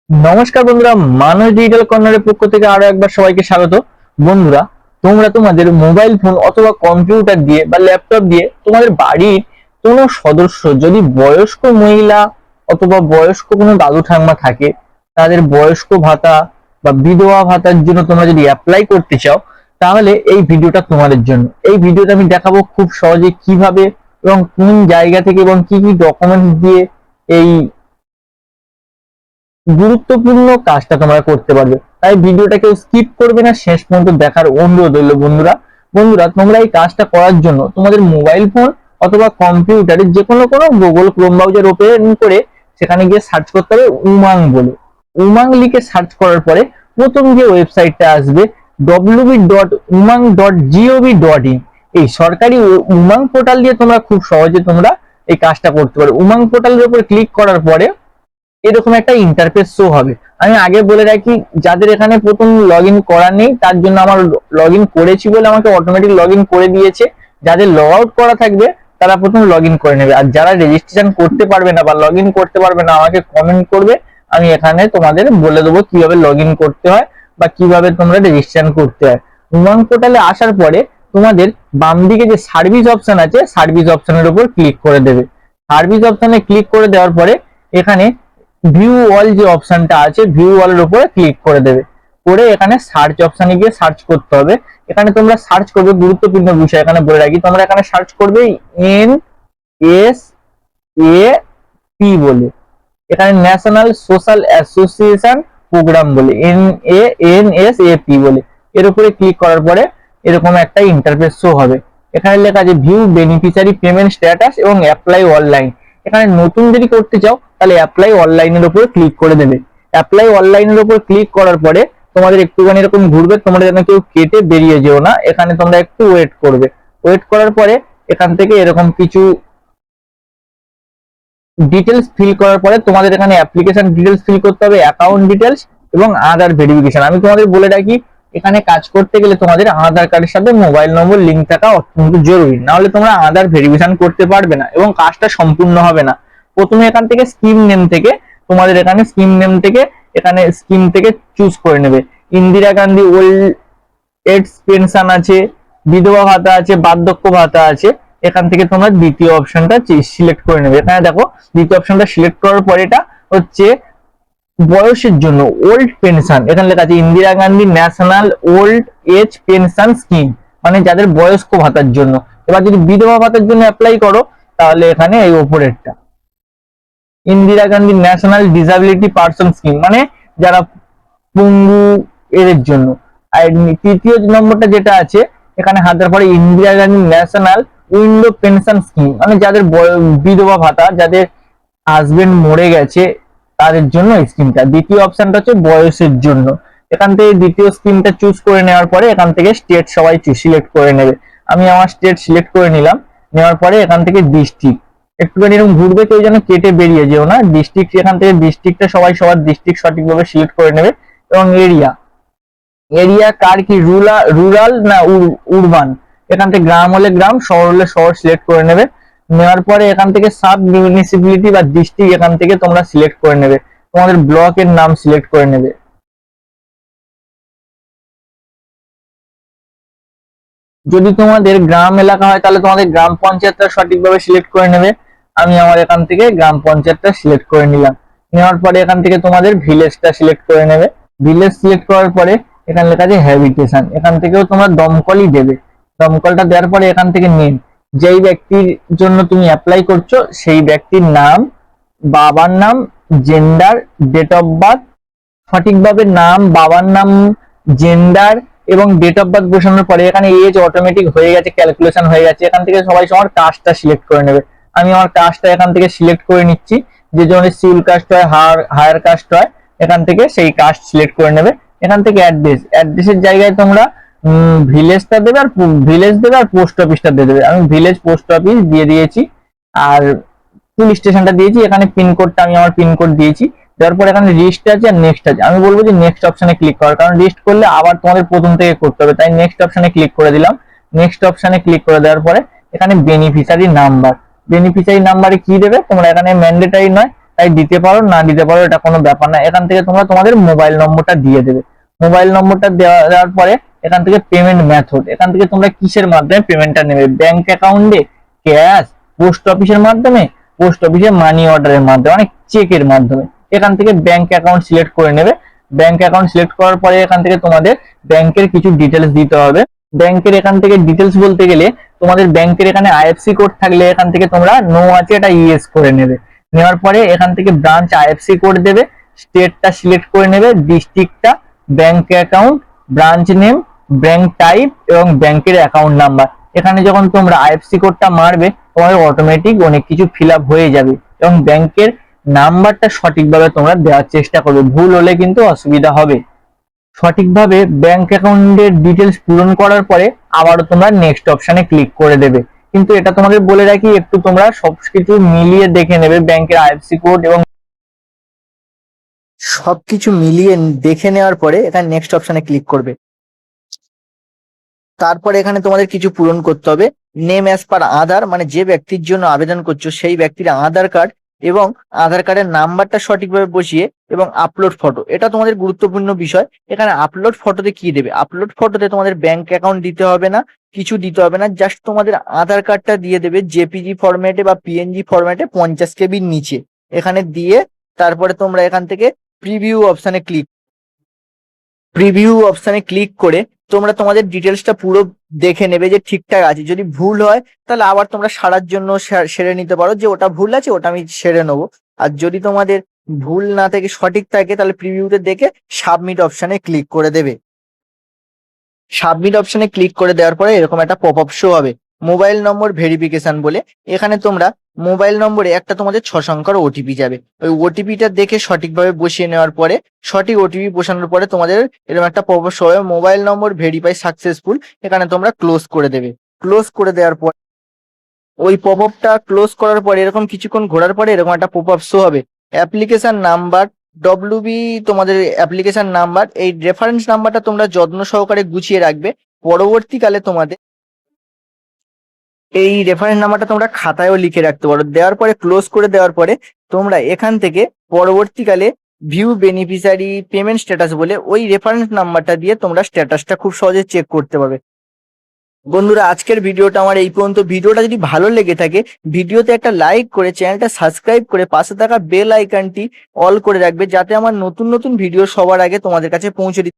নমস্কার বন্ধুরা, মানুষ ডিজিটাল কর্নারের পক্ষ থেকে আরো একবার সবাইকে স্বাগত। বন্ধুরা, তোমরা তোমাদের মোবাইল ফোন অথবা কম্পিউটার দিয়ে বা ল্যাপটপ দিয়ে তোমাদের বাড়ির কোনো সদস্য যদি বয়স্ক মহিলা অথবা বয়স্ক কোনো দাদু ঠাম্মা থাকে, তাদের বয়স্ক ভাতা বা বিধবা ভাতার জন্য তোমরা যদি অ্যাপ্লাই করতে চাও, তাহলে এই ভিডিওটা তোমাদের জন্য। এই ভিডিওতে আমি দেখাবো খুব সহজে কিভাবে এবং কোন জায়গা থেকে এবং কি কি ডকুমেন্টস দিয়ে এই গুরুত্বপূর্ণ কাজটা তোমরা করতে পারবে। তাই ভিডিওটা কেউ স্কিপ করবে না, শেষ পর্যন্ত দেখার অনুরোধ রইল। বন্ধুরা তোমরা এই কাজটা করার জন্য তোমাদের মোবাইল ফোন অথবা কম্পিউটারে যে কোনো গুগল ক্রোম ব্রাউজার ওপেন করে সেখানে গিয়ে সার্চ করতে হবে উমাং বলে। উমাং লিখে সার্চ করার পরে প্রথম যে ওয়েবসাইটটা আসবে www.umang.gov.in, এই সরকারি উমাং পোর্টাল দিয়ে তোমরা খুব সহজে তোমরা এই কাজটা করতে পারো। উমাং পোর্টালের উপর ক্লিক করার পরে এরকম একটা ইন্টারফেস শো হবে। আমি আগে বলে রাখি, যাদের এখানে প্রথম লগ ইন করা নেই তার জন্য আমার লগ ইন করেছি বলে আমাকে অটোমেটিক লগ ইন করে দিয়েছে। যাদের লগ আউট করা থাকবে তারা প্রথম লগ ইন করে নেবে, আর যারা রেজিস্ট্রেশন করতে পারবে না বা লগ ইন করতে পারবে না আমাকে কমেন্ট করবে, আমি এখানে তোমাদের বলে দেবো কিভাবে লগ ইন করতে হয় বা কিভাবে তোমরা রেজিস্ট্রেশন করতে হয়। উমাং পোর্টালে আসার পরে তোমাদের বাম দিকে যে সার্ভিস অপশন আছে, সার্ভিস অপশনের উপর ক্লিক করে দেবে। সার্ভিস অপশনে ক্লিক করে দেওয়ার পরে এখানে ভিউ অল যে অপশনটা আছে, ভিউ অল এর উপরে ক্লিক করে দেবে। করে এখানে সার্চ অপশনে গিয়ে সার্চ করতে হবে। এখানে তোমরা সার্চ করবে গুরুত্বপূর্ণ বিষয় এখানে বলে রাখি, তোমরা এখানে সার্চ করবে NSAP বলে, এখানে ন্যাশনাল সোশ্যাল অ্যাসোসিয়েশন প্রোগ্রাম বলে, NSAP বলে। এর উপরে ক্লিক করার পরে এরকম একটা ইন্টারফেস শো হবে। এখানে লেখা আছে ভিউ বেনিফিশিয়ারি পেমেন্ট স্ট্যাটাস এবং অ্যাপ্লাই অনলাইন। এখানে নতুন যদি করতে চাও তাহলে অ্যাপ্লাই অনলাইনের উপর ক্লিক করে দেবে। অ্যাপ্লাই অনলাইনের উপর ক্লিক করার পরে তোমাদের একটুখানি এরকম ঘুরবে, তোমরা যেন কেউ কেটে বেরিয়ে যেও না, এখানে তোমরা একটু ওয়েট করবে। ওয়েট করার পরে এখান থেকে এরকম কিছু ডিটেলস ফিল করার পরে তোমাদের এখানে অ্যাপ্লিকেশন ডিটেলস ফিল করতে হবে, অ্যাকাউন্ট ডিটেলস এবং আধার ভেরিফিকেশন। আমি তোমাদের বলে রাখি, এখানে কাজ করতে গেলে তোমাদের আধার কার্ডের সাথে মোবাইল নম্বর লিঙ্ক থাকা অত্যন্ত জরুরি, না হলে তোমরা আধার ভেরিফিকেশন করতে পারবে না এবং কাজটা সম্পূর্ণ হবে না। প্রথমে এখান থেকে স্কিম নেম থেকে তোমাদের এখানে স্কিম থেকে চুজ করে নেবে। Indira Gandhi old age pension আছে, বিধবা ভাতা আছে, বার্ধক্য ভাতা আছে। এখান থেকে তোমরা দ্বিতীয় অপশনটা সিলেক্ট করে নেবে। এখানে দেখো দ্বিতীয় অপশনটা সিলেক্ট করার পর এটা হচ্ছে বয়সের জন্য ওল্ড পেনশন, এখানে লেখা আছে Indira Gandhi national old age pension scheme, মানে যাদের বয়স্ক ভাতার জন্য। এবার যদি বিধবা ভাতার জন্য অ্যাপ্লাই করো তাহলে এখানে এই ওপরেরটা Indira Gandhi national disability person scheme, মানে যারা পঙ্গু এদের জন্য। আর তৃতীয় নম্বরটা যেটা আছে এখানে হাতের পরে Indira Gandhi national window pension scheme, মানে যাদের বিধবা ভাতা, যাদের হাজবেন্ড মরে গেছে তাদের জন্য এই স্কিমটা। দ্বিতীয় অপশনটা হচ্ছে বয়সের জন্য। এখান থেকে দ্বিতীয় স্কিমটা চুজ করে নেওয়ার পরে এখান থেকে স্টেট সবাই সিলেক্ট করে নেবে। আমি আমার স্টেট সিলেক্ট করে নিলাম। নেওয়ার পরে এখান থেকে ডিস্ট্রিক্ট একটুখানি এরকম ঘুরবে, কেউ যেন কেটে বেরিয়ে যেও না। ডিস্ট্রিক্ট, এখান থেকে ডিস্ট্রিক্টটা সবাই সবার ডিস্ট্রিক্ট সঠিকভাবে সিলেক্ট করে নেবে। এবং এরিয়া কার কি, রুরাল না উরবান, এখান থেকে গ্রাম হলে গ্রাম, শহর হলে শহর সিলেক্ট করে নেবে। নেওয়ার পরে এখান থেকে সাব মিউনিসিপ্যালিটি বা ডিস্ট্রিক্ট এখান থেকে তোমরা সিলেক্ট করে নেবে। তোমাদের ব্লকের নাম সিলেক্ট করে নেবে। যদি তোমাদের গ্রাম এলাকা হয় তাহলে তোমাদের গ্রাম পঞ্চায়েতটা সঠিকভাবে সিলেক্ট করে নেবে। আমি আমার এখান থেকে গ্রাম পঞ্চায়েতটা সিলেক্ট করে নিলাম। নেওয়ার পরে এখান থেকে তোমাদের ভিলেজটা সিলেক্ট করে নেবে। ভিলেজ সিলেক্ট করার পরে এখানে লেখা আছে হ্যাবিটেশন, এখান থেকেও তোমরা দমকলই দেবে। দমকলটা দেওয়ার পরে এখান থেকে নেম, যেই ব্যক্তির জন্য তুমি অ্যাপ্লাই করছো সেই ব্যক্তির নাম, বাবার নাম, জেন্ডার, ডেট অফ বার্থ, সঠিকভাবে নাম, বাবার নাম, জেন্ডার এবং ডেট অফ বার্থ বসানোর পরে এখানে এজ অটোমেটিক হয়ে গেছে, ক্যালকুলেশন হয়ে গেছে। এখান থেকে সবাই সবার কাস্টটা সিলেক্ট করে নেবে। আমি আমার কাস্টটা এখান থেকে সিলেক্ট করে নিচ্ছি। যে জন্য সিভিল কাস্ট হয়, হায়ার কাস্ট হয়, এখান থেকে সেই কাস্ট সিলেক্ট করে নেবে। এখান থেকে অ্যাড্রেসের জায়গায় তোমরা ভিলেজটা দেবে আর পোস্ট অফিসটা দিয়ে দেবে। আমি ভিলেজ পোস্ট অফিস দিয়ে দিয়েছি আর পুলিশ স্টেশনটা দিয়েছি। এখানে পিনকোডটা আমি আমার পিনকোড দিয়েছি। দেওয়ার পর এখানে লিস্ট আছে আর নেক্সট আছে। আমি বলবো যে নেক্সট অপশনে ক্লিক করার, কারণ লিস্ট করলে আবার তোমাদের প্রথম থেকে করতে হবে, তাই নেক্সট অপশনে ক্লিক করে দিলাম। নেক্সট অপশনে ক্লিক করে দেওয়ার পরে এখানে বেনিফিশিয়ারি নাম্বারে কি দেবে তোমরা, এখানে ম্যান্ডেটরি নয়, তাই দিতে পারো না দিতে পারো এটা কোনো ব্যাপার না। এখান থেকে তোমরা তোমাদের মোবাইল নম্বরটা দিয়ে দেবে। মোবাইল নম্বরটা দেওয়ার পরে এখান থেকে পেমেন্ট মেথড, এখান থেকে তোমরা কিসের মাধ্যমে পেমেন্টটা নেবে, ব্যাংক অ্যাকাউন্টে, ক্যাশ, পোস্ট অফিসের মাধ্যমে, পোস্ট অফিসে মানি অর্ডারের মাধ্যমে, মানে চেকের মাধ্যমে। এখান থেকে ব্যাংক অ্যাকাউন্ট সিলেক্ট করে নেবে। ব্যাংক অ্যাকাউন্ট সিলেক্ট করার পরে এখান থেকে তোমাদের ব্যাংকের কিছু ডিটেলস দিতে হবে। ব্যাংকের এখান থেকে ডিটেলস বলতে গেলে তোমাদের ব্যাংকের এখানে আইএফসি কোড থাকলে এখান থেকে তোমরা নো আছে এটা ইয়েস করে নেবে। নেওয়ার পরে এখান থেকে ব্রাঞ্চ আইএফসি কোড দেবে, স্টেটটা সিলেক্ট করে নেবে, ডিস্ট্রিক্টটা, bank account, branch name, bank type এবং ব্যাংকের অ্যাকাউন্ট নাম্বার। এখানে যখন তোমরা আইএফসি কোডটা মারবে তোমাদের অটোমেটিক অনেক কিছু ফিল আপ হয়ে যাবে এবং ব্যাংকের নাম্বারটা সঠিকভাবে তোমরা দেওয়ার চেষ্টা করবে, ভুল হলে কিন্তু অসুবিধা হবে। সঠিকভাবে ব্যাংক অ্যাকাউন্টের ডিটেলস পূরণ করার পরে আবারও তোমরা নেক্সট অপশনে ক্লিক করে দেবে। কিন্তু এটা তোমাদের বলে রাখি, একটু তোমরা সবকিছু মিলিয়ে দেখে নেবে, ব্যাংকের আইএফসি কোড এবং সবকিছু মিলিয়ে দেখে নেওয়ার পরে এখানে নেক্সট অপশনে ক্লিক করবে। তারপরে এখানে তোমাদের কিছু পূরণ করতে হবে। নেম অ্যাজ পার আধার, মানে যে ব্যক্তির জন্য আবেদন করছো সেই ব্যক্তির আধার কার্ড এবং আধার কার্ডের নাম্বারটা সঠিকভাবে বসিয়ে এবং আপলোড ফটো, এটা তোমাদের গুরুত্বপূর্ণ বিষয়। এখানে আপলোড ফটোতে কি দেবে, আপলোড ফটোতে তোমাদের ব্যাংক অ্যাকাউন্ট দিতে হবে না, কিছু দিতে হবে না, জাস্ট তোমাদের আধার কার্ডটা দিয়ে দেবে জেপিজি ফরম্যাটে বা পিএনজি ফরম্যাটে 50 কেবির নিচে। এখানে দিয়ে তারপরে তোমরা এখান থেকে প্রিভিউ অপশানে ক্লিক করে তোমরা তোমাদের ডিটেলসটা পুরো দেখে নেবে যে ঠিকঠাক আছে। যদি ভুল হয় তাহলে আবার তোমরা সারার জন্য সেরে নিতে পারো যে ওটা ভুল আছে, ওটা আমি সেরে নেবো। আর যদি তোমাদের ভুল না থেকে সঠিক থাকে তাহলে প্রিভিউতে দেখে সাবমিট অপশানে ক্লিক করে দেবে। সাবমিট অপশানে ক্লিক করে দেওয়ার পরে এরকম একটা পপ আপ শো হবে, মোবাইল নম্বর ভেরিফিকেশন বলে। এখানে তোমরা মোবাইল নম্বরে একটা তোমাদের 6 সংখ্যার ওটিপি যাবে, ওই ওটিপিটা দেখে সঠিকভাবে বসিয়ে নেওয়ার পরে, সঠিক ওটিপি বসানোর পরে তোমাদের এরকম একটা পপ আপ শো হবে, মোবাইল নম্বর ভেরিফাই সাকসেসফুল। এখানে তোমরা ক্লোজ করে দেবে। ক্লোজ করে দেওয়ার পর ওই পপ আপটা ক্লোজ করার পরে এরকম কিছুক্ষণ ঘোরার পরে এরকম একটা পপ আপ শো হবে, অ্যাপ্লিকেশন নাম্বার ডব্লিউবি, তোমাদের অ্যাপ্লিকেশন নাম্বার। এই রেফারেন্স নাম্বারটা তোমরা যত্ন সহকারে গুছিয়ে রাখবে, পরবর্তীকালে তোমাদের এই রেফারেন্স নাম্বারটা তোমরা খাতায়ও লিখে রাখতে পারো। দেওয়ার পরে ক্লোজ করে দেওয়ার পরে তোমরা এখান থেকে পরবর্তীকালে ভিউ বেনিফিশিয়ারি পেমেন্ট স্ট্যাটাস বলে ওই রেফারেন্স নাম্বারটা দিয়ে তোমরা স্ট্যাটাসটা খুব সহজে চেক করতে পারবে। বন্ধুরা, আজকের ভিডিওটা আমার এই পর্যন্ত। ভিডিওটা যদি ভালো লেগে থাকে ভিডিওতে একটা লাইক করে চ্যানেলটা সাবস্ক্রাইব করে পাশে থাকা বেল আইকনটি অল করে রাখবে, যাতে আমার নতুন নতুন ভিডিও সবার আগে তোমাদের কাছে পৌঁছে দিতে